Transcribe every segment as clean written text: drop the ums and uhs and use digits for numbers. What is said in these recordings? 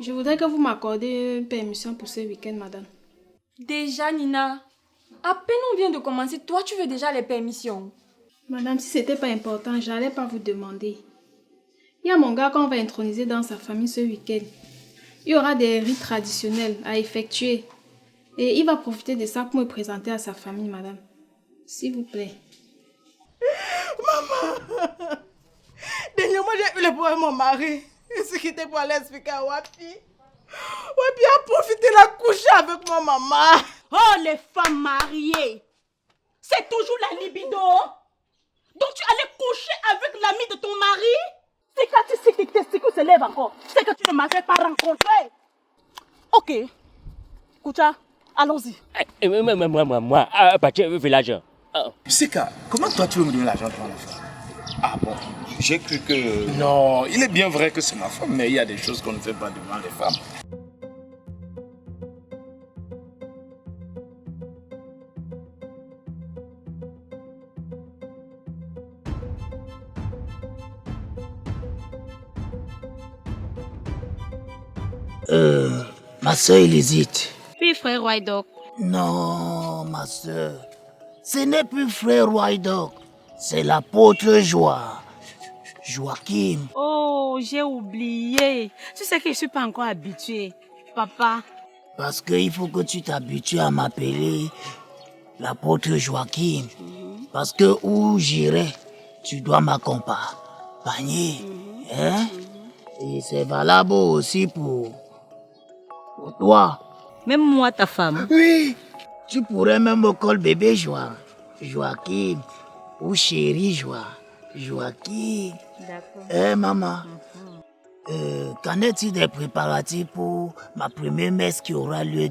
Je voudrais que vous m'accordiez une permission pour ce week-end, madame. Déjà, Nina, à peine on vient de commencer, toi tu veux déjà les permissions. Madame, si c'était pas important, j'allais pas vous demander. Il y a mon gars qu'on va introniser dans sa famille ce week-end. Il y aura des rites traditionnels à effectuer. Et il va profiter de ça pour me présenter à sa famille, madame. S'il vous plaît. Maman, dernièrement j'ai eu le problème de mon mari. Ce qui était pour aller expliquer à Wapi. Wapi a profité de la coucher avec ma maman. Oh, les femmes mariées, c'est toujours la libido. Donc tu allais coucher avec l'ami de ton mari? C'est quand tu sais que tes testicules se lèvent encore, c'est que tu ne m'avais pas rencontré. Ok, Koucha, allons-y. Moi, à partir du village. Sika, comment toi tu veux me donner l'argent devant la femme? Ah bon, j'ai cru que... Non, il est bien vrai que c'est ma femme, mais il y a des choses qu'on ne fait pas devant les femmes. Ma soeur, il hésite. Puis frère White-Dog. Non, ma soeur. Ce n'est plus frère White-Dog. C'est l'apôtre Joachim. Oh, j'ai oublié. Tu sais que je suis pas encore habituée. Papa. Parce qu'il faut que tu t'habitues à m'appeler l'apôtre Joachim. Parce que où j'irai, tu dois m'accompagner. Hein? Et c'est valable aussi pour toi. Même moi, ta femme. Oui. Tu pourrais même me coller bébé Joachim. Ou chéri Joachim. D'accord. Maman. Qu'en est-il des préparatifs pour ma première messe qui aura lieu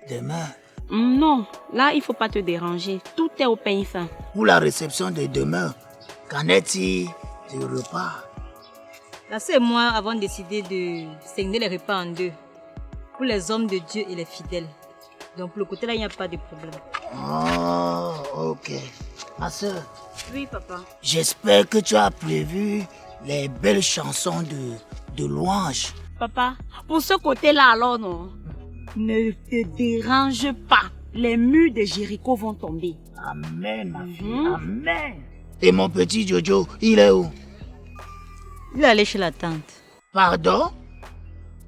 demain? Non, là, il faut pas te déranger. Tout est au pain fin. Pour la réception de demain, qu'en est-il du repas? Là, c'est moi avons décidé de scinder les repas en deux. Pour les hommes de Dieu et les fidèles. Donc, pour le côté là, il n'y a pas de problème. Oh, ok. Ma soeur. Oui, papa. J'espère que tu as prévu les belles chansons de louange. Papa, pour ce côté-là, alors, non. Ne te dérange pas. Les murs de Jéricho vont tomber. Amen, ma fille. Amen. Et mon petit Jojo, il est où? Il est allé chez la tante. Pardon?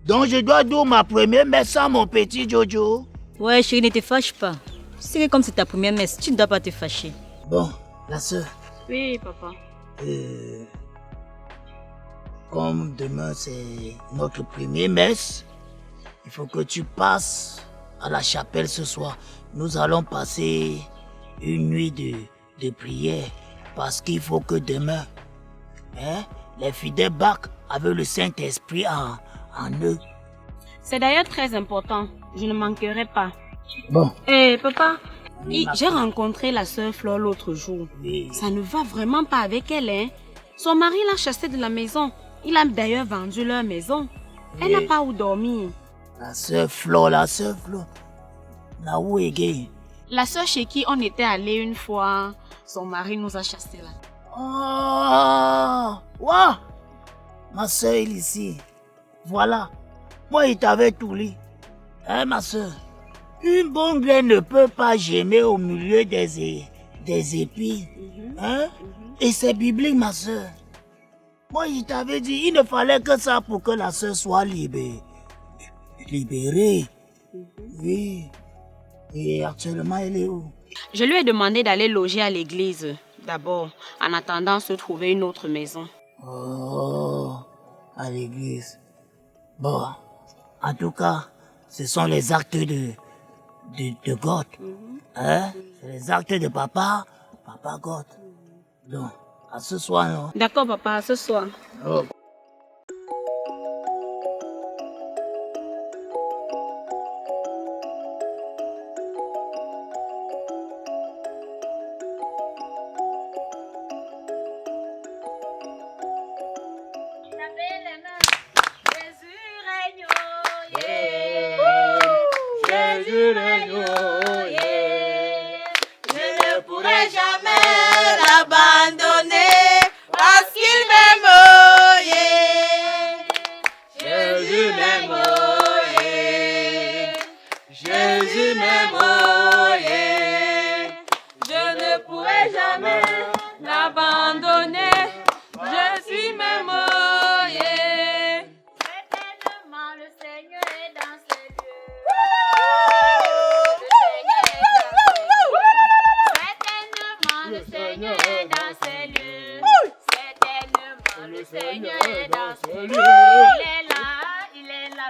Donc je dois dire ma première messe à mon petit Jojo? Ouais, chérie, ne te fâche pas. C'est que comme c'est ta première messe, tu ne dois pas te fâcher. Bon, la soeur. Oui, papa. Comme demain c'est notre première messe, il faut que tu passes à la chapelle ce soir. Nous allons passer une nuit de prière parce qu'il faut que demain, les fidèles bacs avec le Saint-Esprit en eux. C'est d'ailleurs très important. Je ne manquerai pas. Bon. Papa, Oui, j'ai rencontré la sœur Flore l'autre jour. Oui. Ça ne va vraiment pas avec elle, hein. Son mari l'a chassée de la maison. Il a d'ailleurs vendu leur maison. Elle n'a pas où dormir. La sœur Flo. La où est La sœur chez qui on était allé une fois, son mari nous a chassés là. Oh, ouais. Ma soeur est ici. Voilà. Moi, il t'avait tout dit. Hein, ma soeur? Une bonne graine ne peut pas germer au milieu des épis. Hein? Et c'est biblique, ma soeur. Moi, il t'avait dit, il ne fallait que ça pour que la soeur soit libérée. Oui. Et actuellement, elle est où? Je lui ai demandé d'aller loger à l'église d'abord, en attendant de se trouver une autre maison. Oh, à l'église. Bon, en tout cas, ce sont les actes de God. Hein? C'est les actes de papa God. Donc, à ce soir, non? D'accord, papa, à ce soir. Oh.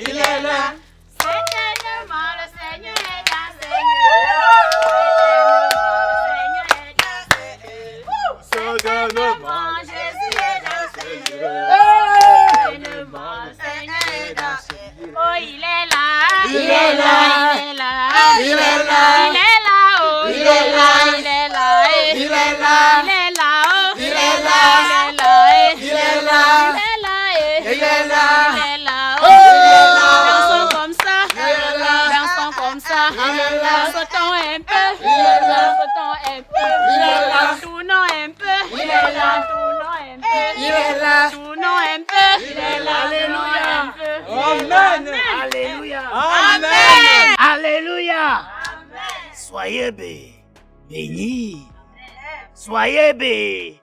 il est là. Certainement, le Seigneur est là, certainement, Jésus est là, certainement, le Seigneur est là. Oh, il est là, il est là, il est là, il est là, il est là, oh, il est là, il est là, il est là, il est là, oh, il est là, il est là, il est là, il est là, il est là, oh, dansons comme ça, dansons comme ça, sautons un peu, sautons un peu, tournons un peu, tournons un peu, tournons un peu, alléluia, Amen. Alléluia. Amen. Alléluia. Soyez bénis. Soyez bénis.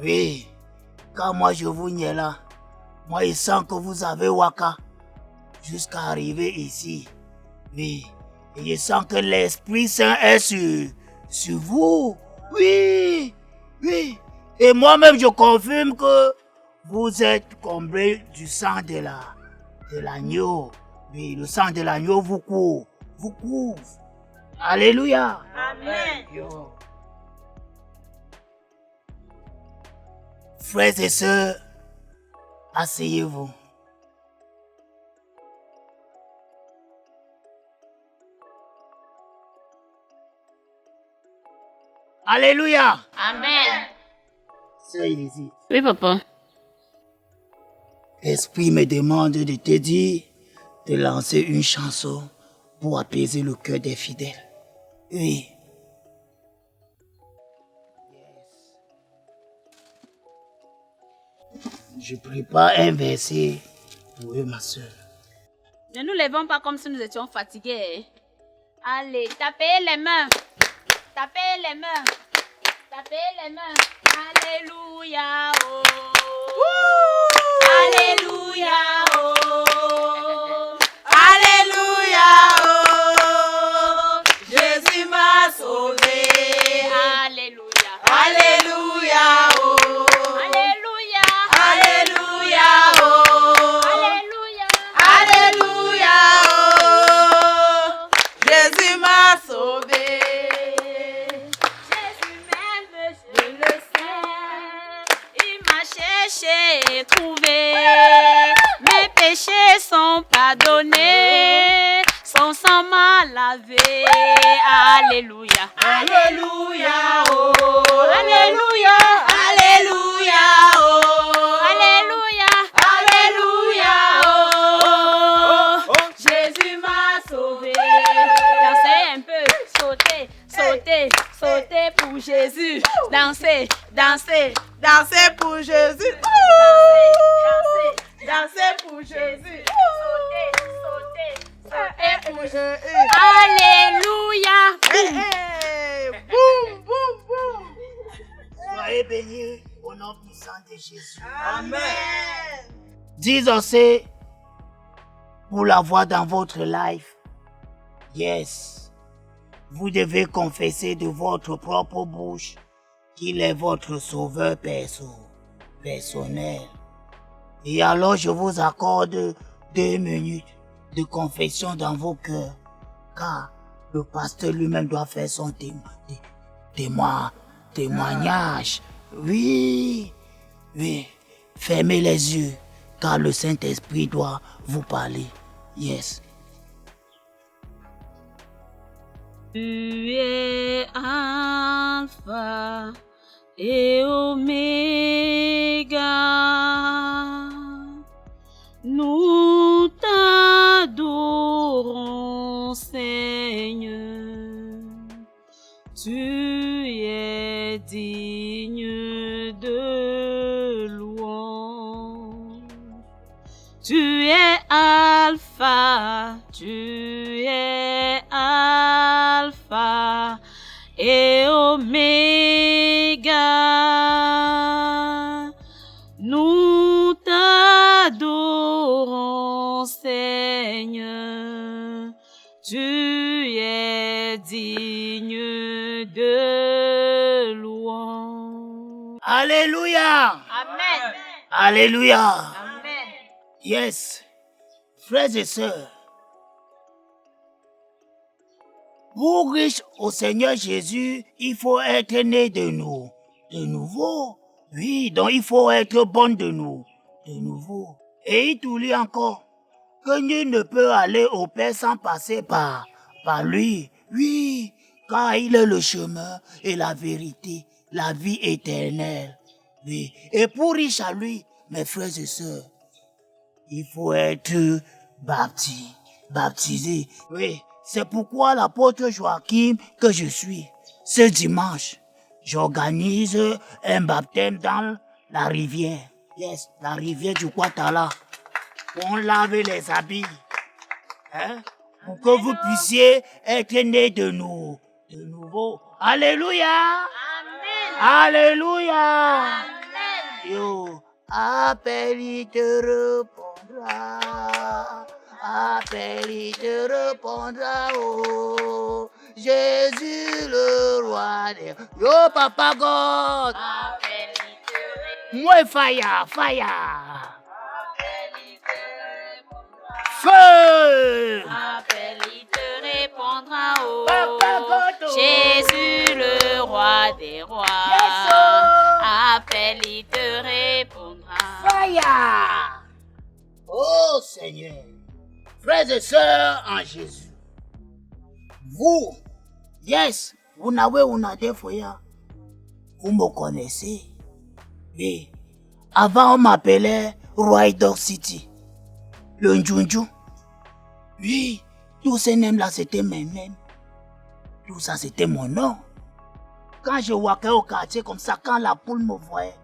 Oui, quand moi je vous n'y ai là, moi je sens que vous avez waka jusqu'à arriver ici. Oui, et je sens que l'Esprit Saint est sur vous. Oui, oui. Et moi-même je confirme que vous êtes comblés du sang de l'agneau. Oui, le sang de l'agneau vous couvre. Alléluia. Amen. Frères et sœurs, asseyez-vous. Alléluia. Amen. Sœur Élisée, Oui, papa. l'Esprit me demande de te dire de lancer une chanson pour apaiser le cœur des fidèles. Oui. Je prépare un verset pour eux, ma soeur. Ne nous levons pas comme si nous étions fatigués. Allez, tapez les mains. Tapez les mains. Tapez les mains. Alléluia. Oh. Alléluia. Oh. Alléluia. Oh. Jésus m'a sauvé. Alléluia. Alléluia. Oh. Alléluia. Alléluia. Oh. Alléluia. Alléluia. Oh. Jésus m'a sauvé. Jésus m'aime, je le sais. Il m'a cherché et trouvé. Mes péchés sont pardonnés. Son sang m'a lavé. Alléluia. Alléluia. Oh. Alléluia. Alléluia. Oh. Alléluia. Alléluia. Oh. Jésus m'a sauvé. Dansez un peu, sautez, sautez, sautez pour Jésus. Dansez, dansez, Dansez pour Jésus. dansez, Dansez pour Jésus. sautez, sautez, sautez pour Jésus. Hey, Alléluia. hey. Boum, boum, boum. Soyez bénis au nom puissant de Jésus. Amen. Dis aussi pour la voix dans votre life. Yes. Vous devez confesser de votre propre bouche qu'il est votre sauveur personnel. Et alors je vous accorde 2 minutes de confession dans vos cœurs, car le pasteur lui-même doit faire son témoignage. Oui, oui. Fermez les yeux, car le Saint-Esprit doit vous parler. Yes. Tu es Alpha et Oméga. Nous t'adorons, Seigneur. Tu es digne de louange. Tu es Alpha, tu es Alpha et Oméga. Tu es digne de louange. Alléluia. Amen. Alléluia. Amen. Yes. Frères et sœurs, pour riche au Seigneur Jésus, il faut être né de nouveau. Oui, donc il faut être bon de nouveau. Et il te dit encore que nul ne peut aller au Père sans passer par lui. Oui, car il est le chemin et la vérité, la vie éternelle. Oui, et pour riche à lui, mes frères et sœurs, il faut être baptisé. Oui, c'est pourquoi l'apôtre Joachim que je suis, ce dimanche, j'organise un baptême dans la rivière. Yes, la rivière du Kouatala. On lave les habits. Hein? Pour que vous puissiez être nés de nouveau. Alléluia. Amen. Alléluia. Amen. Yo, appel, il te répondra. Appel, il te répondra. Oh, Jésus le roi des... Yo, Papa God. Appel, il te répondra. Moi, fire. Appel, il te répondra. Feu. Appel, il te répondra. Oh, Papa God. Jésus le roi des rois. Yes, oh. Appel, il te répondra. Fire. Oh Seigneur, frères et sœurs en Jésus, vous, yes, vous n'avez des foyers, vous me connaissez. Oui, avant on m'appelait Rider City, le Njunju. Oui, tous ces noms-là c'était mes noms. Tout ça c'était mon nom. Quand je walkais au quartier comme ça, quand la poule me voyait,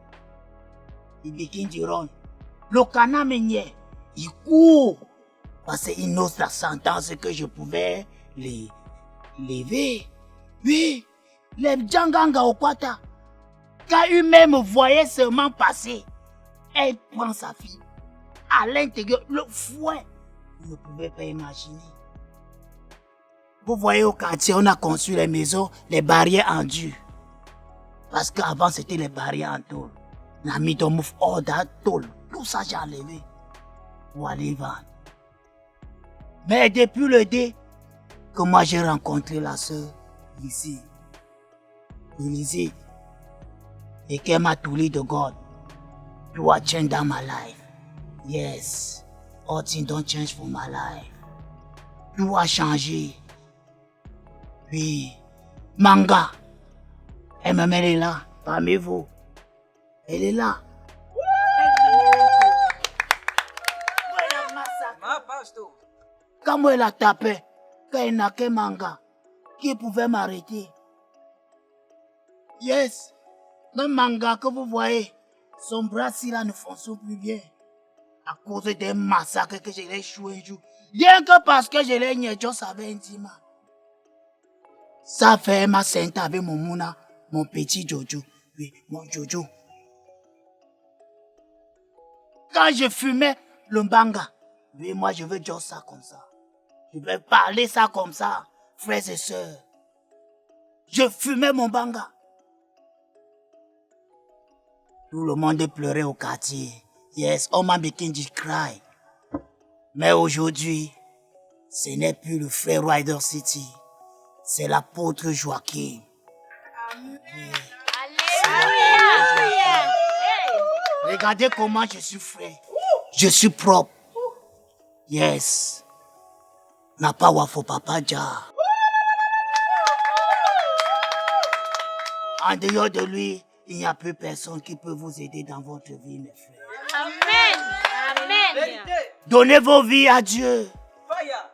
il begin de run. Le canard me niait. Il court parce qu'il n'ose la sentence que je pouvais les lever. Oui, les Djanganga au Kwata, quand eux-mêmes me voyaient seulement passer, elle prend sa fille à l'intérieur, le fouet. Vous ne pouvez pas imaginer. Vous voyez au quartier, on a construit les maisons, les barrières en dur. Parce qu'avant c'était les barrières en tôle. On a mis de mouf hors d'un tôle. Tout ça j'ai enlevé. Pour aller vendre. Mais depuis le dé que moi j'ai rencontré la sœur ici, Élisée, et qu'elle m'a tourné de God, you are changed in my life. Yes, all things don't change for my life. Tout a changé. Oui, Manga, elle est là, parmi vous. Elle est là. Quand elle a tapé, quand elle n'a que Manga, qui pouvait m'arrêter? Yes, même Manga que vous voyez, son bras ci là ne fonctionne plus bien. À cause des massacres que je l'ai joué un jour. Rien que parce que je l'ai nié, je savais intimement. Ça fait ma sainte avec mon mouna, mon petit Jojo. Oui, mon Jojo. Quand je fumais le banga, oui, moi je veux dire ça comme ça. Je vais parler ça comme ça, frères et sœurs. Je fumais mon banga. Tout le monde pleurait au quartier. Yes, all my begin to cry. Mais aujourd'hui, ce n'est plus le frère Rider City. C'est l'apôtre Joachim. Amen. Alléluia. Regardez comment je suis frais. Je suis propre. Yes. N'a pas wafo papa ja. En dehors de lui, il n'y a plus personne qui peut vous aider dans votre vie, mes frères. Amen. Amen. Donnez vos vies à Dieu.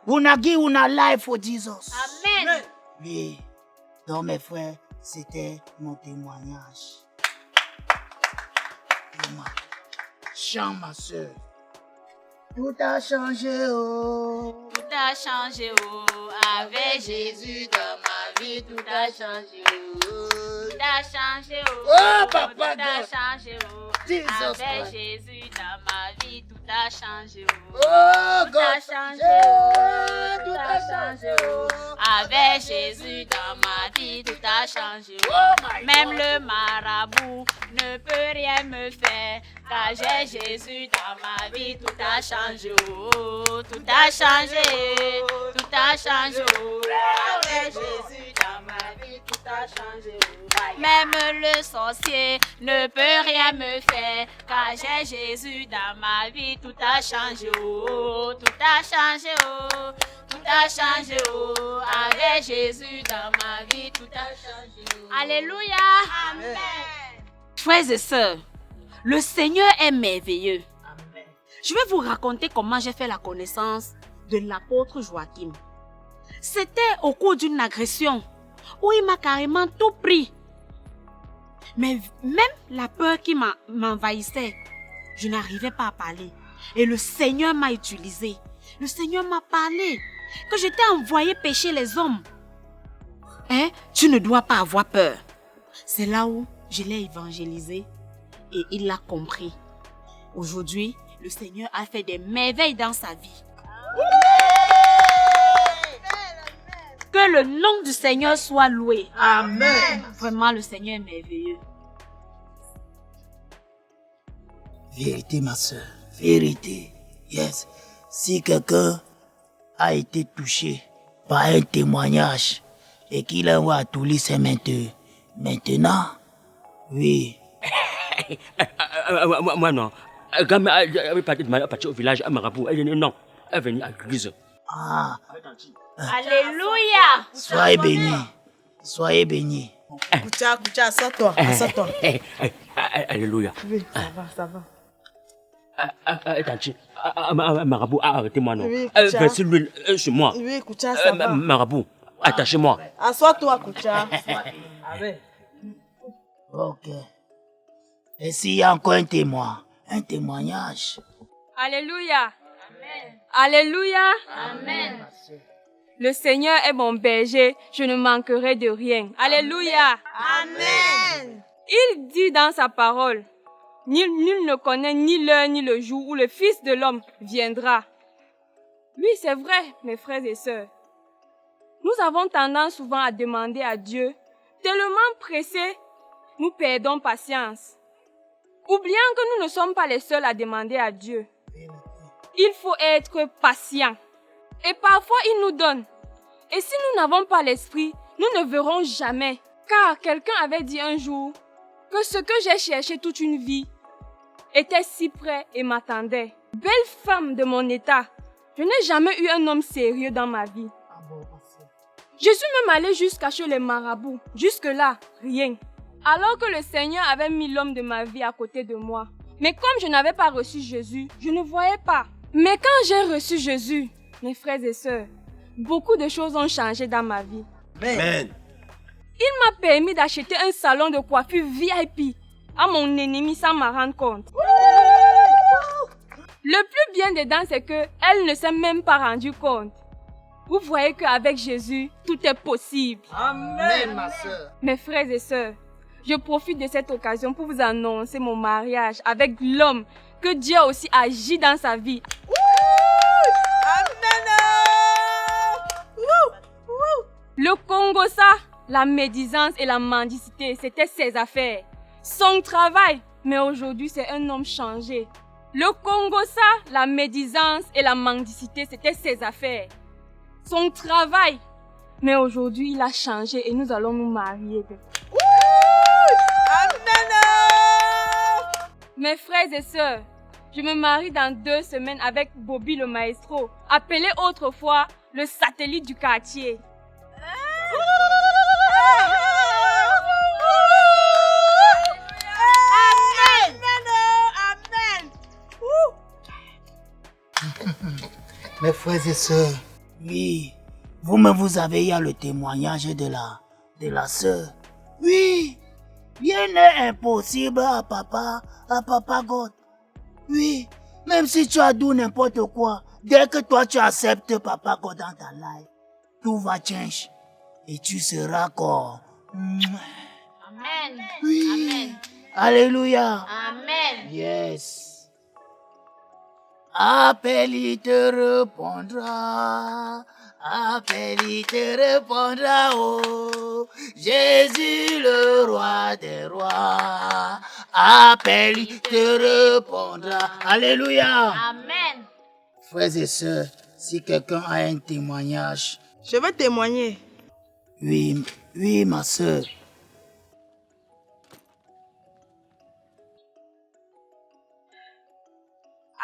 Una give una life for Jesus. Amen. Oui. Donc, mes frères, c'était mon témoignage. Chant, ma soeur. Tout a changé, oh. Tout a changé, oh. Avec Jésus dans ma vie, tout a changé, oh. Tout a changé, oh. Oh, papa, tout a changé, oh. Jesus Avec Christ. Jésus dans ma vie, tout a changé. Oh, Tout a changé. Tout a changé. Avec Jésus dans ma vie, tout a changé. Même le marabout ne peut rien me faire. Car j'ai Jésus dans ma vie, tout a changé. Tout a changé. Tout a changé. Avec Jésus dans ma vie, tout a changé. Même le sorcier ne peut rien me faire. Car j'ai Jésus dans ma vie, tout a changé. Tout a changé. Tout a changé. Avec Jésus dans ma vie, tout a changé. Alléluia. Amen. Frères et sœurs, le Seigneur est merveilleux. Amen. Je vais vous raconter comment j'ai fait la connaissance de l'apôtre Joachim. C'était au cours d'une agression où il m'a carrément tout pris. Mais même la peur qui m'envahissait, je n'arrivais pas à parler. Et le Seigneur m'a utilisé. Le Seigneur m'a parlé que je t'ai envoyé pécher les hommes. Hein? Tu ne dois pas avoir peur. C'est là où je l'ai évangélisé et il l'a compris. Aujourd'hui, le Seigneur a fait des merveilles dans sa vie. Que le nom du Seigneur soit loué. Amen. Vraiment, le Seigneur est merveilleux. Vérité, ma soeur. Vérité. Yes. Si quelqu'un a été touché par un témoignage et qu'il envoie à tous les c'est maintenant, oui. Moi non. Quand elle est partie au village à Marabout, elle dit non, elle est venue à l'église. Ah. Alléluia. Soyez bénis. Soyez bénis. Koucha, assois-toi. Assois-toi. Alléluia. Oui, ça va. Marabout, arrêtez-moi non. Oui, Versez l'huile sur moi. Oui, Koucha, ça va. Marabout, attachez-moi. Assois-toi, Koucha. Ok. Et s'il y a encore un témoignage. Alléluia. Amen. Alléluia. Amen. Le Seigneur est mon berger, je ne manquerai de rien. Alléluia. Amen. Il dit dans sa parole, nul ne connaît ni l'heure ni le jour où le Fils de l'homme viendra. Oui, c'est vrai, mes frères et sœurs. Nous avons tendance souvent à demander à Dieu, tellement pressés, nous perdons patience. Oubliant que nous ne sommes pas les seuls à demander à Dieu. Il faut être patient. Et parfois, il nous donne. Et si nous n'avons pas l'esprit, nous ne verrons jamais. Car quelqu'un avait dit un jour que ce que j'ai cherché toute une vie était si près et m'attendait. Belle femme de mon état, je n'ai jamais eu un homme sérieux dans ma vie. Je suis même allée jusqu'à chez les marabouts. Jusque-là, rien. Alors que le Seigneur avait mis l'homme de ma vie à côté de moi. Mais comme je n'avais pas reçu Jésus, je ne voyais pas. Mais quand j'ai reçu Jésus, mes frères et sœurs, beaucoup de choses ont changé dans ma vie. Amen. Il m'a permis d'acheter un salon de coiffure VIP à mon ennemi sans m'en rendre compte. Le plus bien dedans, c'est qu'elle ne s'est même pas rendue compte. Vous voyez qu'avec Jésus, tout est possible. Amen, ma soeur. Mes frères et sœurs, je profite de cette occasion pour vous annoncer mon mariage avec l'homme que Dieu a aussi agi dans sa vie. Le Congossa, la médisance et la mendicité, c'était ses affaires. Son travail, mais aujourd'hui c'est un homme changé. Le Congossa, la médisance et la mendicité, c'était ses affaires. Son travail, mais aujourd'hui il a changé et nous allons nous marier. Mes frères et sœurs, je me marie dans 2 semaines avec Bobby le maestro, appelé autrefois le satellite du quartier. Mes frères et sœurs, oui, vous-même vous avez eu le témoignage de la sœur. Oui, rien n'est impossible à papa God. Oui, même si tu as dit n'importe quoi, dès que toi tu acceptes papa God dans ta life, tout va changer et tu seras comme... Amen. Oui. Amen. Alléluia. Amen. Yes. Appelle, il te répondra. Appelle, il te répondra. Oh, Jésus, le roi des rois. Appelle, il te répondra. Alléluia. Amen. Frères et sœurs, si quelqu'un a un témoignage. Je veux témoigner. Oui, oui, ma sœur.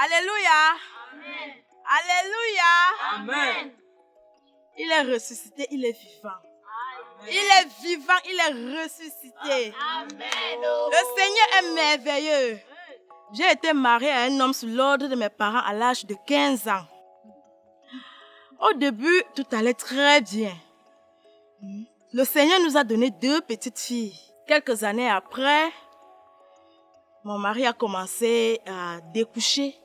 Alléluia. Amen. Alléluia. Amen. Il est ressuscité, il est vivant. Il est vivant, il est ressuscité. Amen. Le Seigneur est merveilleux. J'ai été mariée à un homme sous l'ordre de mes parents à l'âge de 15 ans. Au début, tout allait très bien. Le Seigneur nous a donné 2 petites filles. Quelques années après, mon mari a commencé à découcher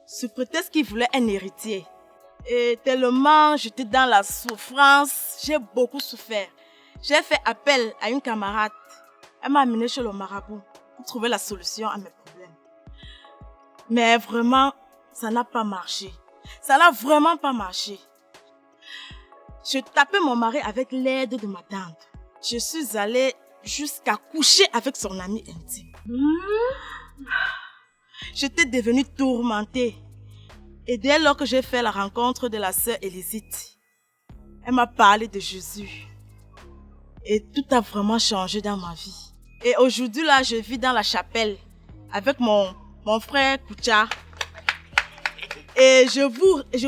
sous prétexte qu'il voulait un héritier. Et tellement j'étais dans la souffrance, j'ai beaucoup souffert. J'ai fait appel à une camarade. Elle m'a amené chez le marabout pour trouver la solution à mes problèmes. Mais vraiment, ça n'a pas marché. Ça n'a vraiment pas marché. Je tapais mon mari avec l'aide de ma tante. Je suis allée jusqu'à coucher avec son ami intime. J'étais devenue tourmentée. Et dès lors que j'ai fait la rencontre de la sœur Élisite, elle m'a parlé de Jésus. Et tout a vraiment changé dans ma vie. Et aujourd'hui, là, je vis dans la chapelle avec mon frère Koucha. Et je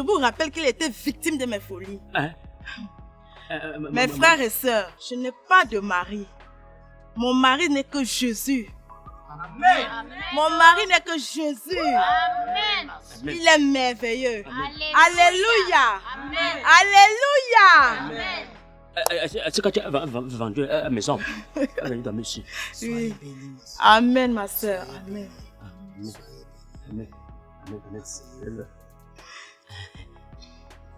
vous rappelle qu'il était victime de mes folies. Hein? Mes frères et sœurs, je n'ai pas de mari. Mon mari n'est que Jésus. Amen. Mon mari n'est que Jésus. Amen. Il est merveilleux. Alléluia. Alléluia. Amen. Alléluia. Amen. Est-ce que tu as vendu la maison? Elle est dans ici. Oui. Amen, ma sœur. Amen. Amen. Amen. Amen.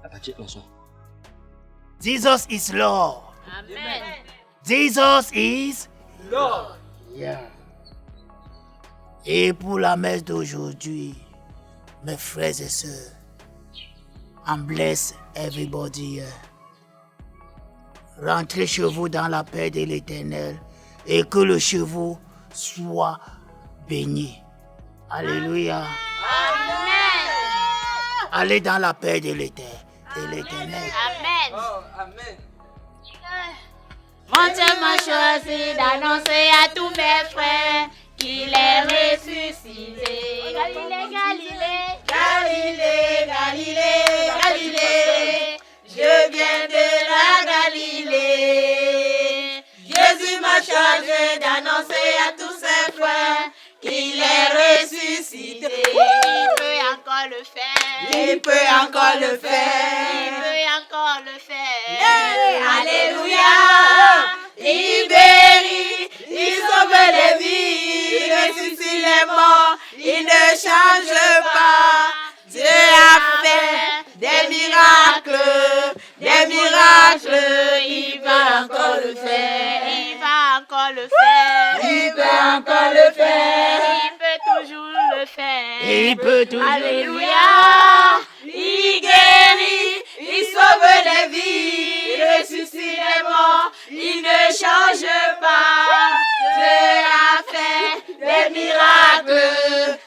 À partir de l'instant. Jesus is Lord. Amen. Jesus is Lord. Yeah. Et pour la messe d'aujourd'hui, mes frères et sœurs, and bless everybody here. Rentrez chez vous dans la paix de l'Éternel et que le chez vous soit béni. Alléluia. Amen. Allez dans la paix de l'Éternel. Amen. Amen. Mon Dieu m'a choisi d'annoncer à tous mes frères qu'il est ressuscité. Galilée, Galilée, Galilée, Galilée, Galilée, je viens de la Galilée. Jésus m'a chargé d'annoncer à tous ses frères qu'il est ressuscité. Il peut encore le faire. Il peut encore le faire. Il peut encore le faire. Hey, Alléluia. Il guérit, il sauve les vies, il ressuscite les morts, il ne change pas. Dieu a fait des miracles, il va encore le faire. Il va encore le faire. Il peut encore le faire. Il peut toujours le faire. Il peut toujours. Alléluia. Il guérit, il sauve les vies, il ressuscite les morts, il ne change pas. Dieu a fait des miracles.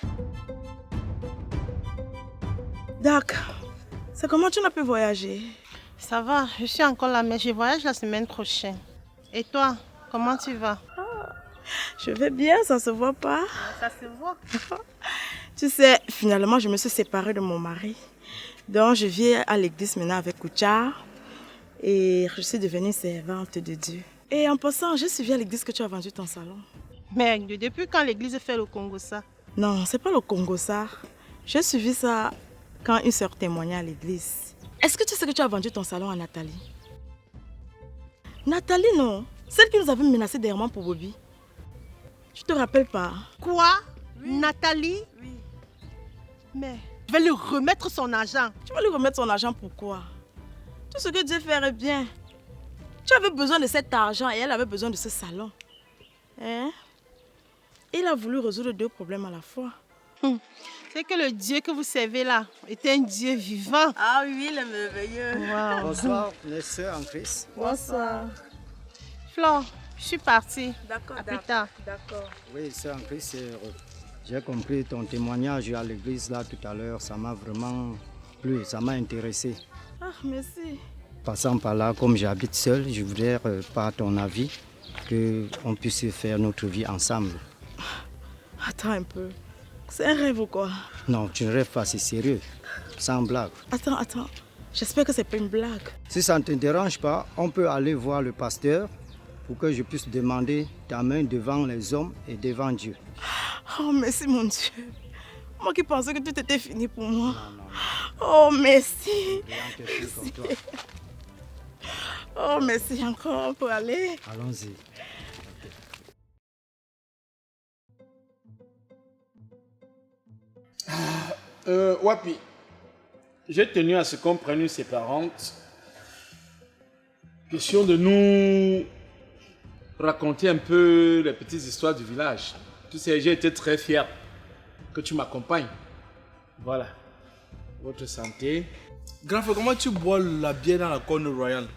Doc, c'est comment tu n'as pu voyager? Ça va, je suis encore là, mais je voyage la semaine prochaine. Et toi, comment tu vas? Je vais bien, ça se voit pas. Ça se voit. Tu sais, finalement, je me suis séparée de mon mari. Donc, je vis à l'église maintenant avec Koucha. Et je suis devenue servante de Dieu. Et en passant, j'ai suivi à l'église que tu as vendu ton salon. Mais depuis quand l'église fait le Congo ça? Non, c'est pas le Congo ça. J'ai suivi ça quand une sœur témoignait à l'église. Est-ce que tu sais que tu as vendu ton salon à Nathalie? Nathalie, non. Celle qui nous avait menacé dernièrement pour Bobby. Tu te rappelles pas? Quoi? Oui. Nathalie? Oui. Mais je vais lui remettre son argent. Tu vas lui remettre son argent pourquoi? Tout ce que Dieu ferait bien. Tu avais besoin de cet argent et elle avait besoin de ce salon. Hein? Il a voulu résoudre 2 problèmes à la fois. C'est que le Dieu que vous servez là est un Dieu vivant. Ah oui, il est merveilleux. Wow. Bonsoir, mes sœurs en Christ. Bonsoir. Flore, je suis partie. D'accord, À plus tard. d'accord. Oui, sœur en Christ, c'est heureux. J'ai compris ton témoignage à l'église là tout à l'heure. Ça m'a vraiment plu, ça m'a intéressé. Ah, merci. Passant par là, comme j'habite seul, je voudrais, par ton avis, qu'on puisse faire notre vie ensemble. Attends un peu. C'est un rêve ou quoi? Non, tu ne rêves pas, c'est sérieux. Sans blague. Attends. J'espère que c'est pas une blague. Si ça ne te dérange pas, on peut aller voir le pasteur pour que je puisse demander ta main devant les hommes et devant Dieu. Oh, merci mon Dieu. Moi qui pensais que tout était fini pour moi. Oh, merci. Oh, merci encore pour aller. Allons-y. Wapi, j'ai tenu à ce qu'on prenne une séparante. Question de nous raconter un peu les petites histoires du village. Tu sais, j'ai été très fier que tu m'accompagnes. Voilà. Votre santé. Grand frère, comment tu bois la bière dans la corne royale?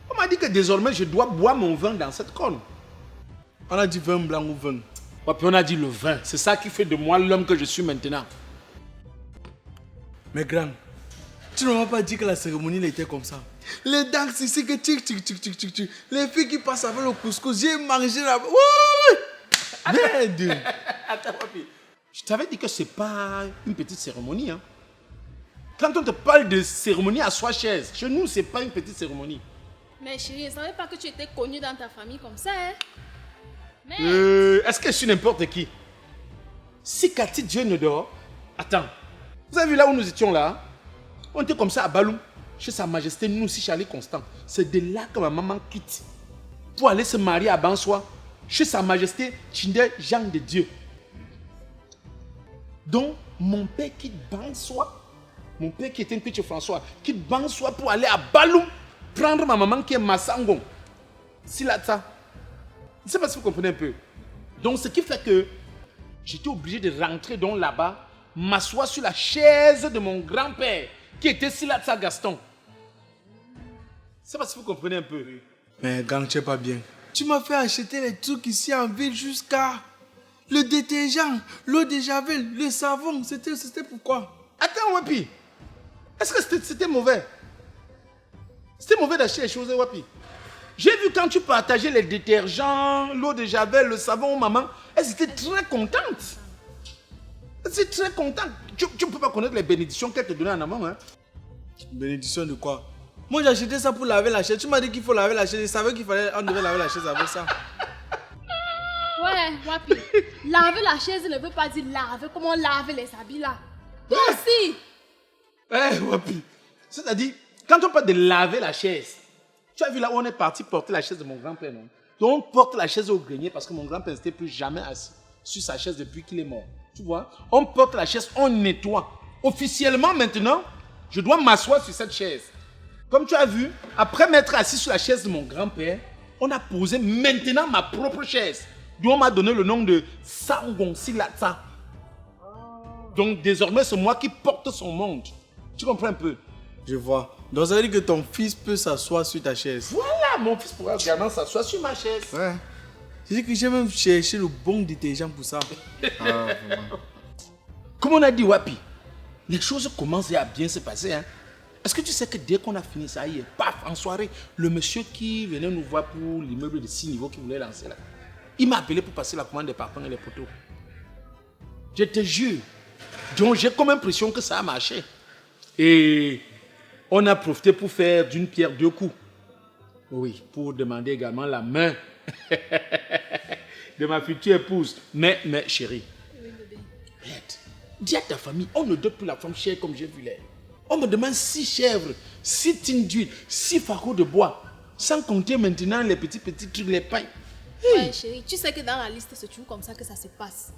On m'a dit que désormais je dois boire mon vin dans cette corne. On a dit vin blanc ou vin? Wapi, on a dit le vin. C'est ça qui fait de moi l'homme que je suis maintenant. Mais grand, tu ne m'as pas dit que la cérémonie était comme ça. Les danses ici que tic. Les filles qui passent avec le couscous, j'ai mangé là-bas. Oui. Merde. Attends, Wapi. Je t'avais dit que c'est pas une petite cérémonie. Hein. Quand on te parle de cérémonie à 3 chaises, chez nous, c'est pas une petite cérémonie. Mais chérie, je ne savais pas que tu étais connue dans ta famille comme ça. Hein? Mais... Est-ce que je suis n'importe qui? Si Cathy Dieu ne dort... Attends. Vous avez vu là où nous étions là? On était comme ça à Baloum, chez Sa Majesté Noussi Charlie Constant. C'est de là que ma maman quitte pour aller se marier à Bansoa, chez Sa Majesté Tchinde Jean de Dieu. Donc, mon père quitte Bansoa, mon père qui était un petit François, quitte Bansoa pour aller à Baloum, prendre ma maman qui est Massangon. Si là, ça. Je ne sais pas si vous comprenez un peu. Donc, ce qui fait que j'étais obligé de rentrer donc là-bas, m'asseoir sur la chaise de mon grand-père, qui était Silatsa Gaston. Je ne sais pas si vous comprenez un peu. Mais gang, tu n'es pas bien. Tu m'as fait acheter les trucs ici en ville jusqu'à le détergent, l'eau de javel, le savon. C'était pourquoi? Attends, Wapi. Est-ce que c'était mauvais? C'était mauvais d'acheter les choses, Wapi. J'ai vu quand tu partageais les détergents, l'eau de javel, le savon, maman, elles étaient très contentes. C'est très content. Tu ne peux pas connaître les bénédictions qu'elle te donnait en amont. Hein? Bénédiction de quoi? Moi j'ai acheté ça pour laver la chaise. Tu m'as dit qu'il faut laver la chaise. Je savais qu'il fallait, on devait laver la chaise avec ça. Ouais, Wapi. Laver la chaise ne veut pas dire laver. Comment laver les habits là? Toi aussi. Wapi. C'est-à-dire, quand on parle de laver la chaise, tu as vu là où on est parti porter la chaise de mon grand-père, non? Donc on porte la chaise au grenier parce que mon grand-père n'était plus jamais assis sur sa chaise depuis qu'il est mort. Tu vois, on porte la chaise, on nettoie. Officiellement maintenant, je dois m'asseoir sur cette chaise. Comme tu as vu, après m'être assis sur la chaise de mon grand-père, on a posé maintenant ma propre chaise. D'où on m'a donné le nom de Sangon Silatsa. Donc désormais, c'est moi qui porte son monde. Tu comprends un peu? Je vois. Donc ça veut dire que ton fils peut s'asseoir sur ta chaise. Voilà, mon fils pourra également s'asseoir sur ma chaise. Ouais. Je dis que j'ai même cherché le bon détergent pour ça. Comme on a dit, Wapi, les choses commencent à bien se passer. Hein? Est-ce que tu sais que dès qu'on a fini ça hier, paf, en soirée, le monsieur qui venait nous voir pour l'immeuble de 6 niveaux qu'il voulait lancer là, il m'a appelé pour passer la commande des parpaings et les poteaux. Je te jure. Donc j'ai comme impression que ça a marché. Et on a profité pour faire d'une pierre 2 coups. Oui, pour demander également la main de ma future épouse. Mais chérie, dis à ta famille, on ne donne plus la femme chère comme j'ai vu l'air. On me demande 6 chèvres, 6 tines d'huile, 6 fagots de bois. Sans compter maintenant les petits trucs, les pains. Ouais, chérie, tu sais que dans la liste, c'est toujours comme ça que ça se passe.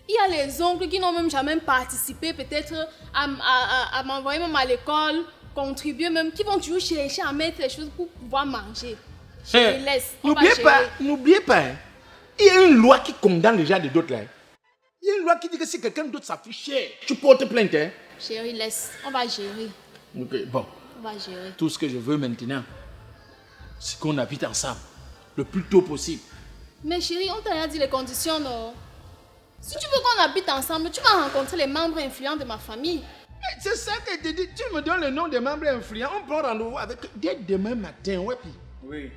Il y a les oncles qui n'ont même jamais participé peut-être à m'envoyer même à l'école, contribuer même, qui vont toujours chercher à mettre les choses pour pouvoir manger. Chérie, laisse. N'oubliez pas, hein. Il y a une loi qui condamne les gens de d'autres là. Il y a une loi toi qui dis que si quelqu'un d'autre s'affichait, tu portes plainte, hein? Chérie, laisse. On va gérer. Ok, bon. On va gérer. Tout ce que je veux maintenant, c'est qu'on habite ensemble. Le plus tôt possible. Mais chérie, on t'a dit les conditions, non? Si tu veux qu'on habite ensemble, tu vas rencontrer les membres influents de ma famille. C'est ça que je te dis. Tu me donnes le nom des membres influents. On prend rendez-vous avec eux dès demain matin. Ouais, puis. Oui.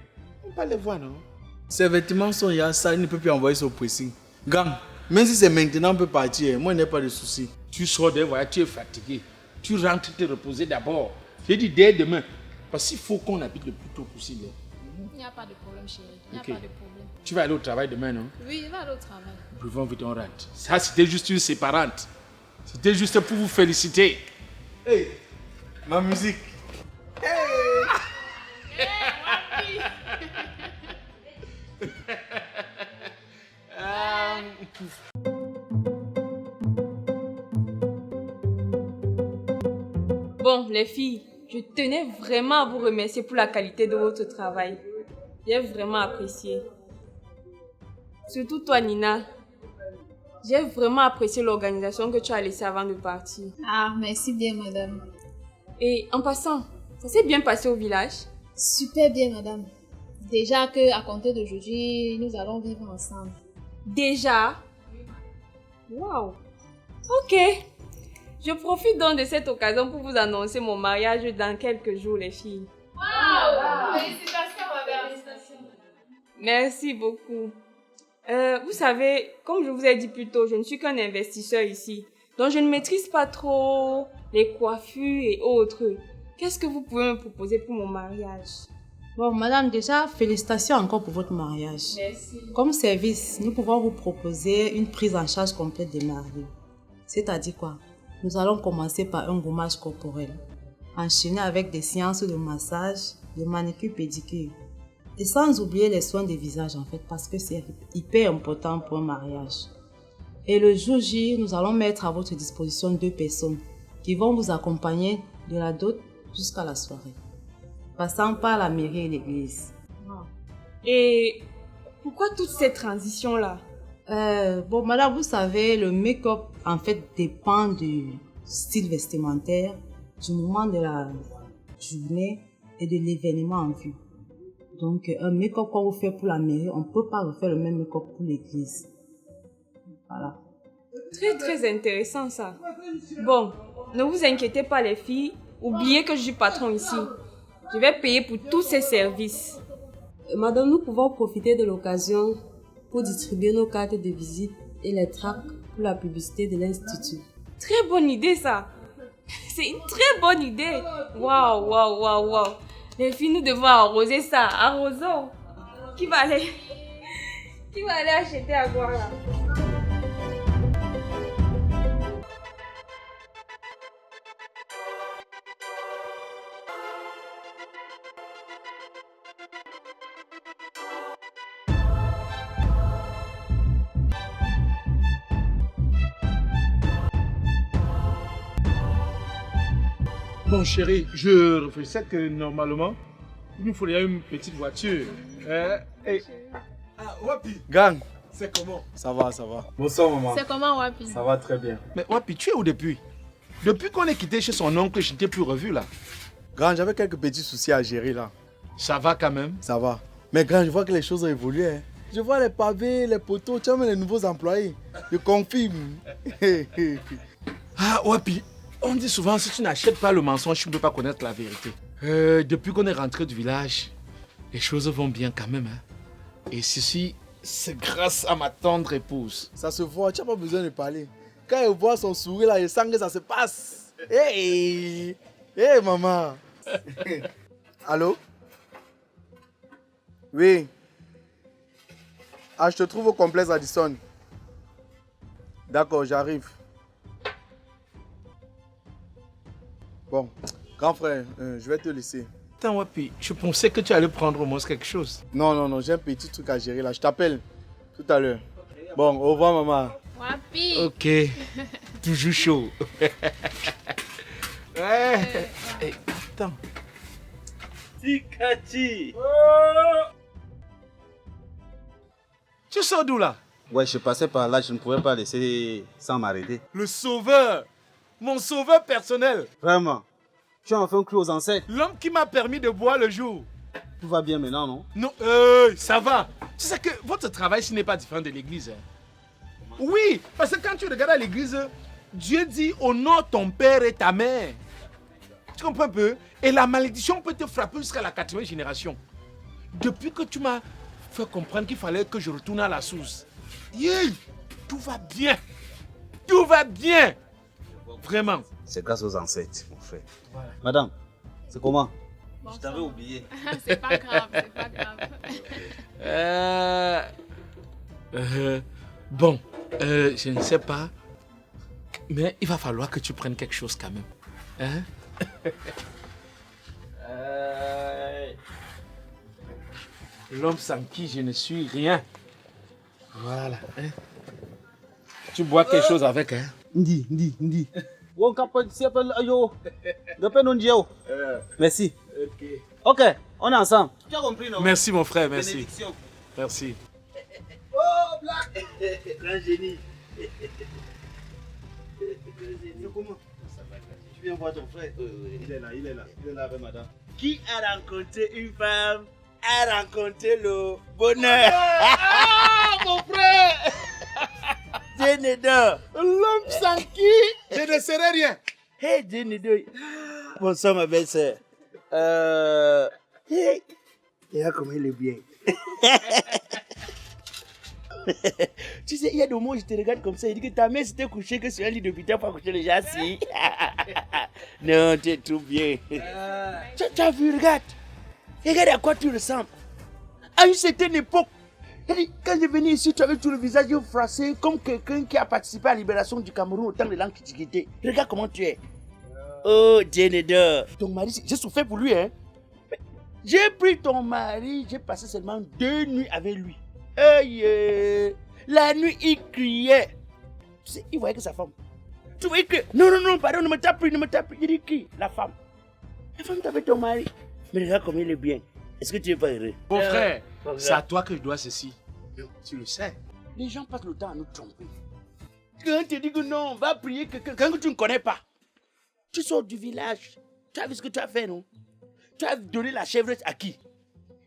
On va les voir, non? Ses vêtements sont il y a ça, il ne peut plus envoyer son pressing. Gang, même si c'est maintenant, on peut partir. Moi, il n'y a pas de souci. Tu sors des voyages, tu es fatigué. Tu rentres te reposer d'abord. J'ai dit dès demain. Parce qu'il faut qu'on habite le plus tôt possible. Il n'y a pas de problème, chérie. Il n'y a Ok. pas de problème. Tu vas aller au travail demain, non? Oui, il va aller au travail. Buvons vite, on rentre. Ça, c'était juste une séparante. C'était juste pour vous féliciter. Hey, ma musique. Bon, les filles, je tenais vraiment à vous remercier pour la qualité de votre travail. J'ai vraiment apprécié. Surtout toi, Nina. J'ai vraiment apprécié l'organisation que tu as laissée avant de partir. Ah, merci bien, madame. Et en passant, ça s'est bien passé au village? Super bien, madame. Déjà qu'à compter d'aujourd'hui, nous allons vivre ensemble. Déjà? Waouh! Ok. Je profite donc de cette occasion pour vous annoncer mon mariage dans quelques jours, les filles. Wow! Félicitations, madame. Merci beaucoup. Vous savez, comme je vous ai dit plus tôt, je ne suis qu'un investisseur ici. Donc je ne maîtrise pas trop les coiffures et autres. Qu'est-ce que vous pouvez me proposer pour mon mariage? Bon, madame, déjà, félicitations encore pour votre mariage. Merci. Comme service, nous pouvons vous proposer une prise en charge complète des mariés. C'est-à-dire quoi? Nous allons commencer par un gommage corporel, enchaîné avec des séances de massage, de manicure pédicure. Et sans oublier les soins des visages en fait, parce que c'est hyper important pour un mariage. Et le jour J, nous allons mettre à votre disposition 2 personnes qui vont vous accompagner de la dot jusqu'à la soirée, passant par la mairie et l'église. Et pourquoi toute cette transition-là? Bon, madame, vous savez, le make-up en fait dépend du style vestimentaire, du moment de la journée et de l'événement en vue. Donc, un make-up qu'on vous fait pour la mairie, on ne peut pas refaire le même make-up pour l'église. Voilà. Très, très intéressant ça. Bon, ne vous inquiétez pas les filles. Oubliez que je suis patron ici. Je vais payer pour tous ces services. Madame, nous pouvons profiter de l'occasion pour distribuer nos cartes de visite et les tracts pour la publicité de l'Institut. Très bonne idée ça. C'est une très bonne idée. Waouh, waouh, waouh, waouh. Les filles, nous devons arroser ça. Arrosons. Qui va aller acheter à boire là? Bon, chérie, je réfléchissais que normalement, il nous faudrait une petite voiture. Ah, Wapi. Gang, c'est comment? Ça va, ça va. Bonsoir, maman. C'est comment, Wapi? Ça va très bien. Mais Wapi, tu es où depuis? Depuis qu'on est quitté chez son oncle, je ne t'ai plus revu là. Grand, j'avais quelques petits soucis à gérer là. Ça va quand même? Ça va. Mais grand, je vois que les choses ont évolué. Hein. Je vois les pavés, les poteaux, tu as même les nouveaux employés. Je confirme. Ah, Wapi, on dit souvent si tu n'achètes pas le mensonge, tu ne peux pas connaître la vérité. Depuis qu'on est rentré du village, les choses vont bien quand même. Hein. Et ceci, c'est grâce à ma tendre épouse. Ça se voit, tu n'as pas besoin de parler. Quand elle voit son sourire là, je sens que ça se passe. Hey, hey maman. Allô? Oui. Ah, je te trouve au complexe Addison. D'accord, j'arrive. Bon, grand frère, je vais te laisser. Attends, Wapi, je pensais que tu allais prendre au moins quelque chose. Non, non, non, j'ai un petit truc à gérer là. Je t'appelle tout à l'heure. Bon, au revoir, maman. Wapi. Ok, toujours chaud. Ouais. Hey, attends. Tikati. Tu sors d'où là? Ouais, je passais par là, je ne pouvais pas laisser sans m'arrêter. Le sauveur, mon sauveur personnel. Vraiment, tu as enfin cru aux ancêtres. L'homme qui m'a permis de boire le jour. Tout va bien maintenant, non? Non, ça va. Tu sais que votre travail, ce n'est pas différent de l'église. Oui, parce que quand tu regardes à l'église, Dieu dit honore ton père et ta mère. Tu comprends un peu? Et la malédiction peut te frapper jusqu'à la 4e génération. Depuis que tu m'as fait comprendre qu'il fallait que je retourne à la source. Yeah, tout va bien. Tout va bien. Vraiment. C'est grâce aux ancêtres, mon frère. Voilà. Madame, c'est comment? Bon, je t'avais oublié. C'est pas grave, c'est pas grave. Bon, je ne sais pas. Mais il va falloir que tu prennes quelque chose quand même. Hein? L'homme sans qui je ne suis rien. Voilà. Hein? Tu bois quelque chose avec, hein? Ndi. Merci. Ok, on est ensemble. Tu as compris, non? Merci, mon frère, merci. Merci. Oh, Black! Grand génie. Comment? Tu viens voir ton frère? Oui. Il est là avec madame. Qui a rencontré une femme a rencontré le bonheur. Ah, mon frère! Dénédor. L'homme sans qui je ne serai rien. Hey, Dénédor. Bonsoir, ma belle-sœur. Hey. Regarde comment il est bien. Tu sais, il y a des moments où je te regarde comme ça, il dit que ta mère s'était couchée que sur un lit d'hôpital pour coucher les gens assis. Non, tu es tout bien. Tu as vu, regarde. Regarde à quoi tu ressembles. À une certaine époque, quand je venais ici, tu avais tout le visage froissé comme quelqu'un qui a participé à la libération du Cameroun au temps de l'Antiquité. Regarde comment tu es. Oh, Dénédor. Ton mari, j'ai souffert pour lui, hein. J'ai pris ton mari, j'ai passé seulement 2 nuits avec lui. La nuit, il criait. Tu sais, il voyait que sa femme. Tu voyais que. Non, pardon, ne me tape plus. Il dit qui? La femme. La femme t'avait ton mari. Mais regarde comme il est bien. Est-ce que tu n'es pas heureux? Mon frère, c'est à toi que je dois ceci. Tu le sais. Les gens passent le temps à nous tromper. Quand tu dis que non, va prier quelqu'un que tu ne connais pas. Tu sors du village. Tu as vu ce que tu as fait, non? Tu as donné la chevrette à qui?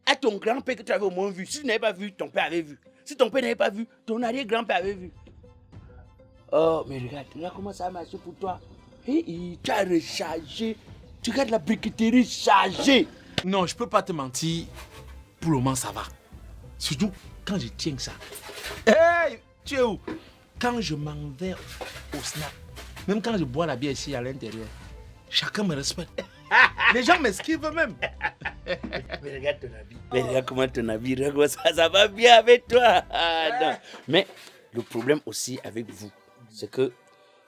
À ton grand-père que tu avais au moins vu. Si tu n'avais pas vu, ton père avait vu. Si ton père n'avait pas vu, ton arrière-grand-père avait vu. Oh, mais regarde comment ça a marché pour toi. Et tu as rechargé. Tu regardes la briqueterie chargée. Non, je peux pas te mentir. Pour le moment, ça va. Surtout quand je tiens ça. Hey, tu es où? Quand je m'en vais au snack, même quand je bois la bière ici à l'intérieur, chacun me respecte. Les gens m'esquivent même. Mais regarde ton habit. Mais regarde comment ton habit, regarde ça va bien avec toi. Non. Mais le problème aussi avec vous, c'est que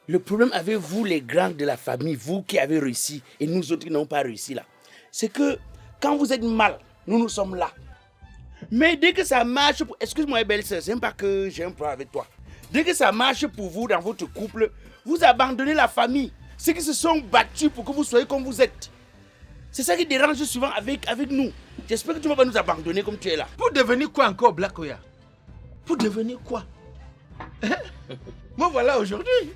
le problème avec vous, les grands de la famille, vous qui avez réussi et nous autres qui n'avons pas réussi là, c'est que quand vous êtes mal, nous sommes là. Mais dès que ça marche, excuse-moi belle-sœur, c'est même pas que j'ai un problème avec toi. Dès que ça marche pour vous dans votre couple, vous abandonnez la famille. Ceux qui se sont battus pour que vous soyez comme vous êtes. C'est ça qui dérange souvent avec nous. J'espère que tu ne vas pas nous abandonner comme tu es là. Pour devenir quoi encore, Black Oya? Pour devenir quoi? Moi voilà aujourd'hui.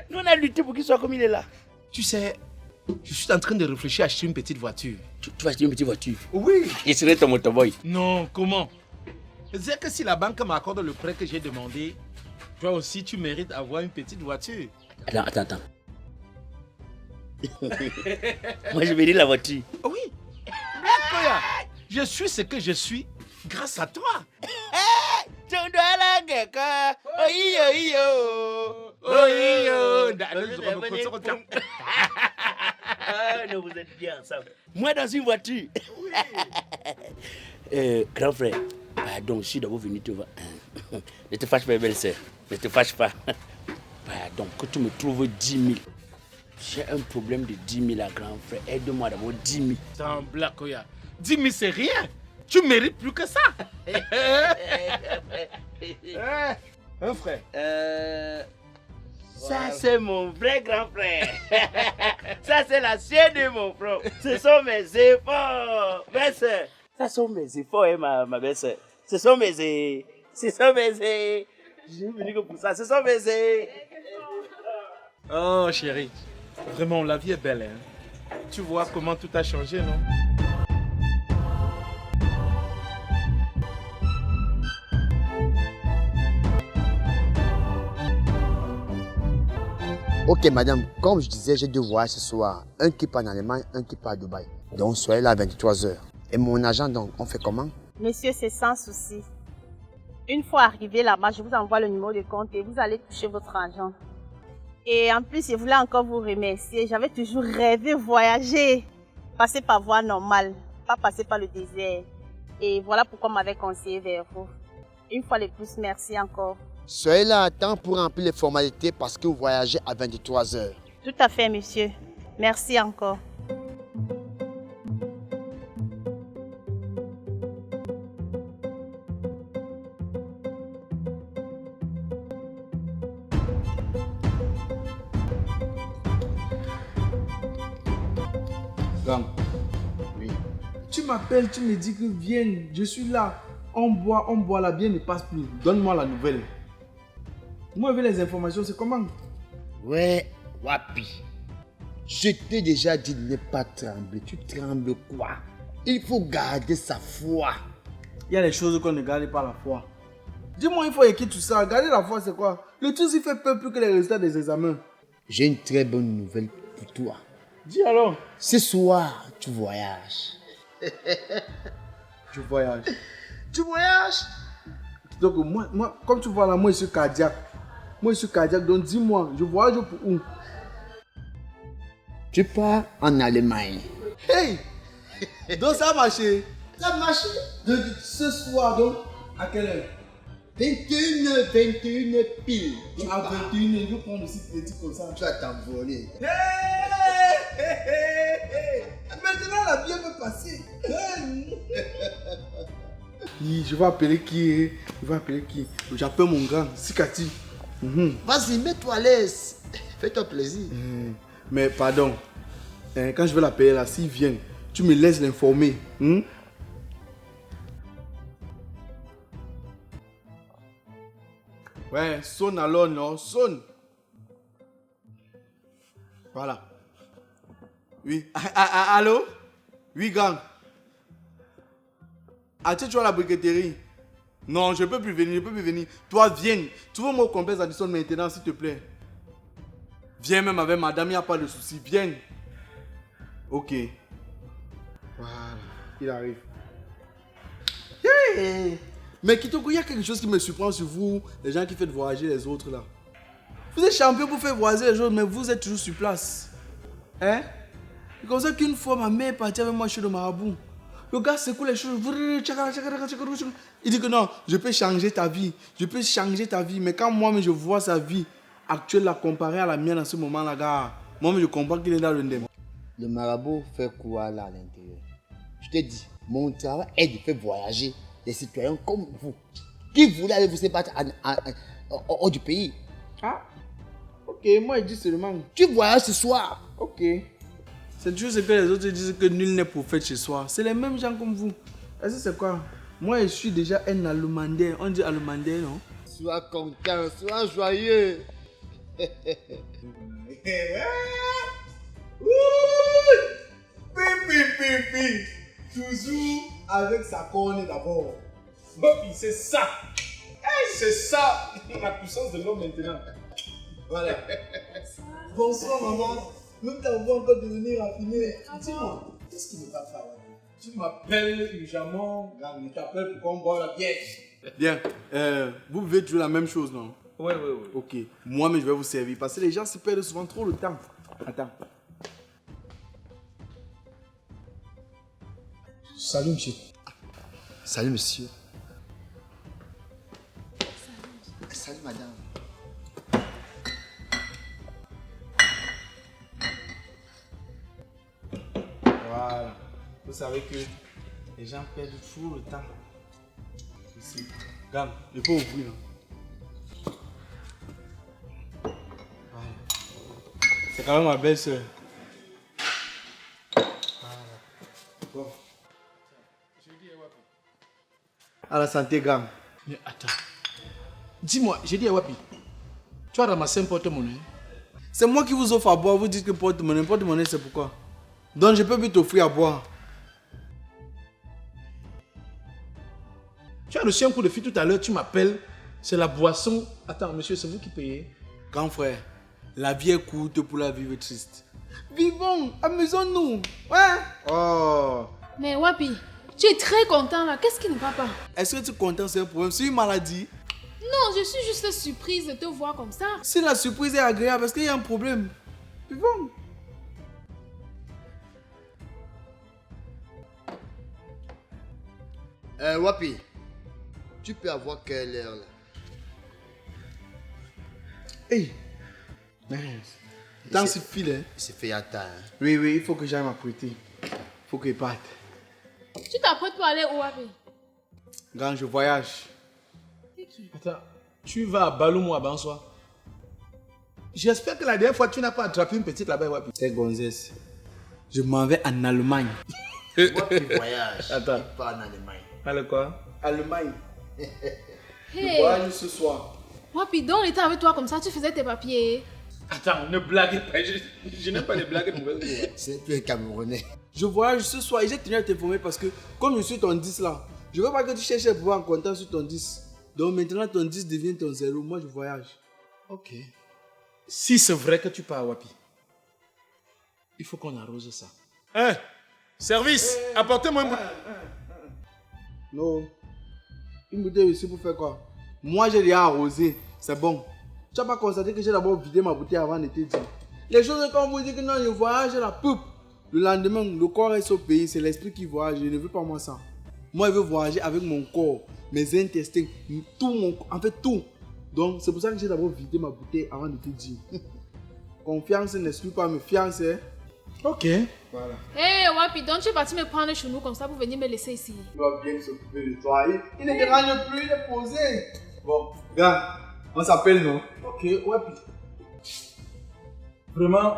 Nous on a lutté pour qu'il soit comme il est là. Tu sais, je suis en train de réfléchir à acheter une petite voiture. Tu vas acheter une petite voiture? Oui. Et serait ton motoboy? Non, comment? C'est que si la banque m'accorde le prêt que j'ai demandé, toi aussi tu mérites d'avoir une petite voiture. Attends. Moi je vais dire la voiture. Oui. Je suis ce que je suis grâce à toi. Non, vous êtes bien ensemble. Moi dans une voiture. Grand frère, pardon, je suis d'abord venu te voir. Ne te fâche pas, belle-sœur. Ne te fâche pas. Pardon, que tu me trouves 10 000. J'ai un problème de 10 000 à grand frère. Aide-moi d'abord 10 000. Sans Black Oya. 10 000 c'est rien. Tu mérites plus que ça. Un frère. Ça c'est mon vrai grand frère. Ça c'est la sienne de mon frère. Ce sont mes efforts. Belle-sœur. Ça sont mes efforts, ma belle-sœur. Ce sont mes C'est son baiser. Je suis venu que pour ça, c'est son baiser. Oh chérie, vraiment la vie est belle, hein. Tu vois comment tout a changé, non? Ok madame, comme je disais, j'ai 2 voyages ce soir. Un qui part en Allemagne, un qui part à Dubaï. Donc soyez là à 23h. Et mon agent, donc, on fait comment? Monsieur, c'est sans souci. Une fois arrivé là-bas, je vous envoie le numéro de compte et vous allez toucher votre argent. Et en plus, je voulais encore vous remercier. J'avais toujours rêvé voyager. Passer par voie normale, pas passer par le désert. Et voilà pourquoi on m'avait conseillé vers vous. Une fois de plus, merci encore. Soyez là à temps pour remplir les formalités parce que vous voyagez à 23h. Tout à fait, monsieur. Merci encore. Gang. Oui. Tu m'appelles, tu me dis que viens, je suis là. On boit, la bière ne passe plus. Donne-moi la nouvelle. Moi, avec les informations, c'est comment? Ouais, Wapi. Je t'ai déjà dit de ne pas trembler. Tu trembles quoi? Il faut garder sa foi. Il y a des choses qu'on ne garde pas la foi. Dis-moi, il faut écrire tout ça. Garder la foi, c'est quoi? Le truc, il fait peur plus que les résultats des examens. J'ai une très bonne nouvelle pour toi. Dis alors. Ce soir, tu voyages. Je voyage. Tu voyages? Donc, moi, comme tu vois là, moi, je suis cardiaque. Donc dis-moi, je voyage pour où? Tu pars en Allemagne. Hey! Donc ça a marché. Ça a marché. Ce soir, donc, à quelle heure? 21 pile. À 21, je vais prendre aussi petit comme ça. Tu vas t'envoler. Hey! Maintenant, la vie peut passer. Je vais appeler qui? J'appelle mon grand, Sikati. Vas-y, mets-toi à l'aise. Fais-toi plaisir. Mais pardon, quand je vais l'appeler là, s'il vient, tu me laisses l'informer. Ouais, sonne alors, non? Sonne. Voilà. Oui. Allô? Oui, gang. Tu vois la briqueterie? Non, je peux plus venir. Toi, viens. Tu veux mon complexe Addison maintenant, s'il te plaît. Viens même avec madame, il n'y a pas de souci. Viens. Ok. Voilà, il arrive. Hey! Mais Kitoko, il y a quelque chose qui me surprend sur vous, les gens qui font voyager les autres là. Vous êtes champion pour faire voyager les autres, mais vous êtes toujours sur place. Hein? C'est comme ça qu'une fois, ma mère est partie avec moi chez le marabout. Le gars secoue les choses. Il dit que non, je peux changer ta vie. Mais quand moi, je vois sa vie actuelle la comparer à la mienne en ce moment-là, gars, moi, je comprends qu'il est dans le ndem. Le marabout fait quoi là à l'intérieur? Je te dis, mon travail est de faire voyager des citoyens comme vous, qui voulaient aller vous battre hors du pays. Ah, ok, moi, je dis seulement. Tu voyages ce soir. Ok. C'est toujours ce que les autres disent que nul n'est prophète chez soi. C'est les mêmes gens comme vous. Est-ce que c'est quoi? Moi, je suis déjà un Allemander. On dit Allemander, non? Sois content, sois joyeux. Pipi. Toujours avec sa corne d'abord. C'est ça. C'est ça la puissance de l'homme maintenant. Voilà. Bonsoir maman. Nous t'avons encore devenir raffiné. Dis-moi, qu'est-ce qui ne va pas là? Tu m'appelles urgemment, je t'appelle pour qu'on boive la bière. Bien, vous buvez toujours la même chose, non? Oui. Ok, moi mais je vais vous servir parce que les gens se perdent souvent trop le temps. Attends. Salut monsieur. Salut monsieur. Salut madame. Voilà. Vous savez que les gens perdent toujours le temps. Ici. Regarde, je peux ouvrir. Voilà. C'est quand même ma belle-sœur. Voilà. Bon. À la santé, gamme. Mais attends. Dis-moi, j'ai dit à Wapi, tu as ramassé un porte-monnaie? C'est moi qui vous offre à boire, vous dites que porte-monnaie c'est pourquoi? Donc je peux plus t'offrir à boire. Tu as reçu un coup de fil tout à l'heure, tu m'appelles, c'est la boisson. Attends, monsieur, c'est vous qui payez? Grand frère, la vie est courte pour la vivre triste. Vivons, amusons-nous. Ouais. Oh. Mais Wapi, tu es très content là, qu'est-ce qui ne va pas? Est-ce que tu es content, c'est un problème? C'est une maladie? Non, je suis juste surprise de te voir comme ça. Si la surprise est agréable, parce qu'il y a un problème. Vivons. Wapi, tu peux avoir quelle heure là? Hey. Dans ce fil, hein? C'est fait à temps. Oui, il faut que j'aille m'apprêter. Il faut que je parte. Tu t'apprêtes pour aller où, Wapi? Quand je voyage. Attends, tu vas à Balou ou à Bansoa? J'espère que la dernière fois, tu n'as pas attrapé une petite là-bas, Wapi. C'est Gonzès. Je m'en vais en Allemagne. Wapi voyage. Attends. Il part en Allemagne. Allez quoi? Allemagne. Hey. Je voyage ce soir. Wapi, donc on était avec toi comme ça, tu faisais tes papiers. Attends, ne blaguez pas. Je n'aime pas les blagues mauvaises. C'est tu es Camerounais. Je voyage ce soir et j'ai tenu à t'informer parce que comme je suis ton 10 là, je veux pas que tu cherches à pouvoir en comptant sur ton 10. Donc maintenant ton 10 devient ton 0. Moi je voyage. Ok. Si c'est vrai que tu pars à Wapi, il faut qu'on arrose ça. Hein? Service, apportez-moi un bout. Non. Une bouteille ici pour faire quoi? Moi j'ai déjà arrosé, c'est bon. Tu n'as pas constaté que j'ai d'abord vidé ma bouteille avant de te dire. Les choses quand vous dites que non, je voyage, la poupe. Le lendemain, le corps reste au pays, c'est l'esprit qui voyage. Je ne veux pas moi ça. Moi, je veux voyager avec mon corps, mes intestins, tout mon corps, en fait tout. Donc, c'est pour ça que j'ai d'abord vidé ma bouteille avant de te dire. Confiance n'exclut pas me fiancer. Ok. Voilà. Hé, Wapi, donc tu es parti me prendre chez nous comme ça pour venir me laisser ici. Il va bien s'occuper de toi. Il ne dérange plus, il est posé. Bon, gars, on s'appelle, non? Ok, Wapi. Vraiment,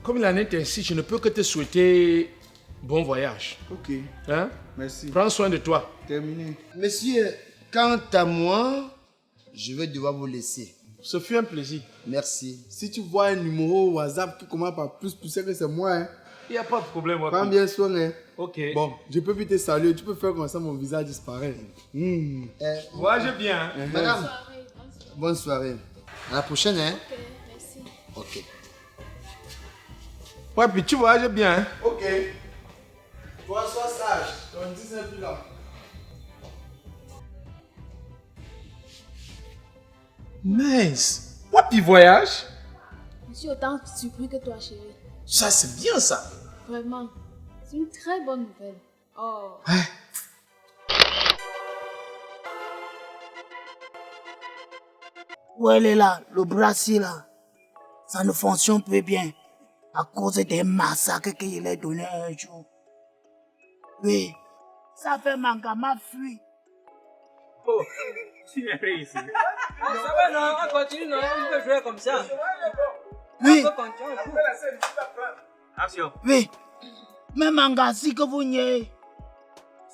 comme l'année est ainsi, je ne peux que te souhaiter bon voyage. Ok. Hein? Merci. Prends soin de toi. Terminé. Monsieur, quant à moi, je vais devoir vous laisser. Ce fut un plaisir. Merci. Si tu vois un numéro WhatsApp qui commence par plus, tu sais que c'est moi. Hein. Il n'y a pas de problème, Wapi. Prends bien soin. Hein. Ok. Bon, je peux plus te saluer. Tu peux faire comme ça, mon visage disparaît. Voyage bien. Hein. Madame, bonne soirée. À la prochaine, hein? Ok, merci. Ok. Wapi, tu voyages bien. Hein. Ok. Toi, sois sage. Ton 10 n'est plus là. Nice. Wapi voyage? Je suis autant surpris que toi, chérie. Ça, c'est bien ça. Vraiment. C'est une très bonne nouvelle. Oh. Où elle est là, le bracelet là, ça ne fonctionne plus bien à cause des massacres qu'il a donné un jour. Oui, ça fait Mangama fuir. Oh, tu es ici. Ça va, non, on continue, non, on peut jouer comme ça. Oui. Action. Oui, mais Mangasi que vous niez,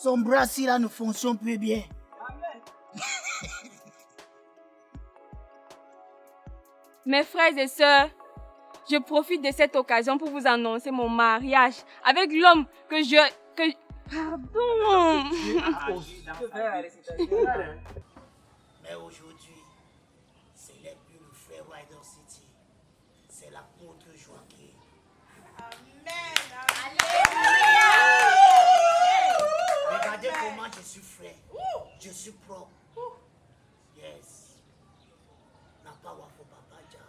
son bracelet là ne fonctionne plus bien. Mes frères et sœurs, je profite de cette occasion pour vous annoncer mon mariage avec l'homme que je... Pardon. Mais aujourd'hui, c'est n'est plus le frère Rider City, c'est l'apôtre Joachim. Regardez comment je suis frais, je suis propre. Yes. N'a pas wafo papa ja.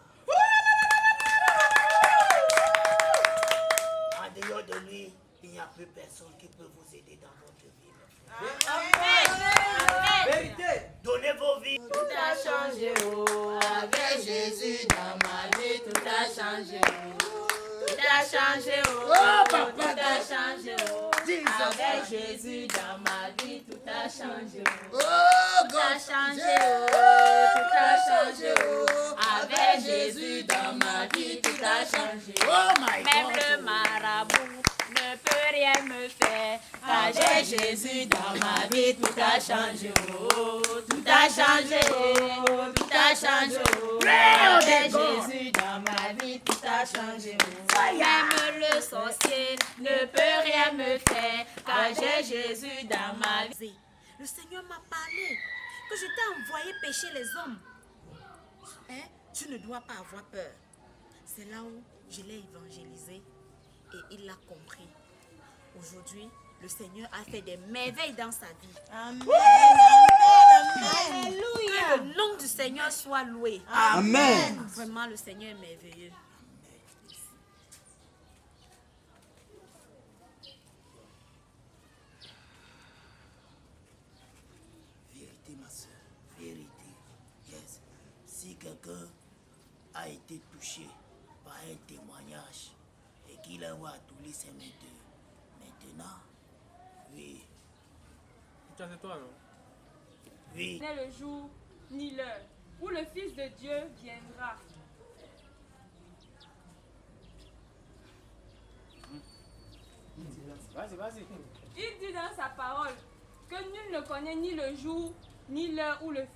En dehors de lui, il n'y a plus personne qui peut vous aider dans votre vie. Amen. Vérité. Donnez vos vies. Tout a changé, oh. Avec Jésus dans ma vie, tout a changé, oh. Tout a changé, oh. Papa, tout a changé, oh. Avec Jésus dans ma vie, tout a changé, oh. Tout a changé, oh. Tout a changé, oh. Avec Jésus dans ma vie, tout a changé. Oh my God. Même le marabout ne peut rien me faire. Car dès Jésus dans ma vie, tout a changé. Oh, tout a changé. Oh, tout a changé. Oh, dès Jésus dans ma vie, tout a changé. Oh, même le sorcier ne peut rien me faire, car j'ai Jésus dans ma vie. Le Seigneur m'a parlé que je t'ai envoyé pécher les hommes. Hein? Tu ne dois pas avoir peur. C'est là où je l'ai évangélisé et il l'a compris. Aujourd'hui, le Seigneur a fait des merveilles dans sa vie. Amen. Alléluia. Que le nom du Seigneur soit loué. Amen. Vraiment, le Seigneur est merveilleux. Vérité, ma soeur, vérité. Yes. Si quelqu'un a été touché par un témoignage et qu'il a tous les ses maintenant, oui. C'est toi, non? Oui. N'est le jour ni l'heure où le Fils de Dieu viendra. Vas-y. Il dit dans sa parole que nul ne connaît ni le jour ni l'heure où le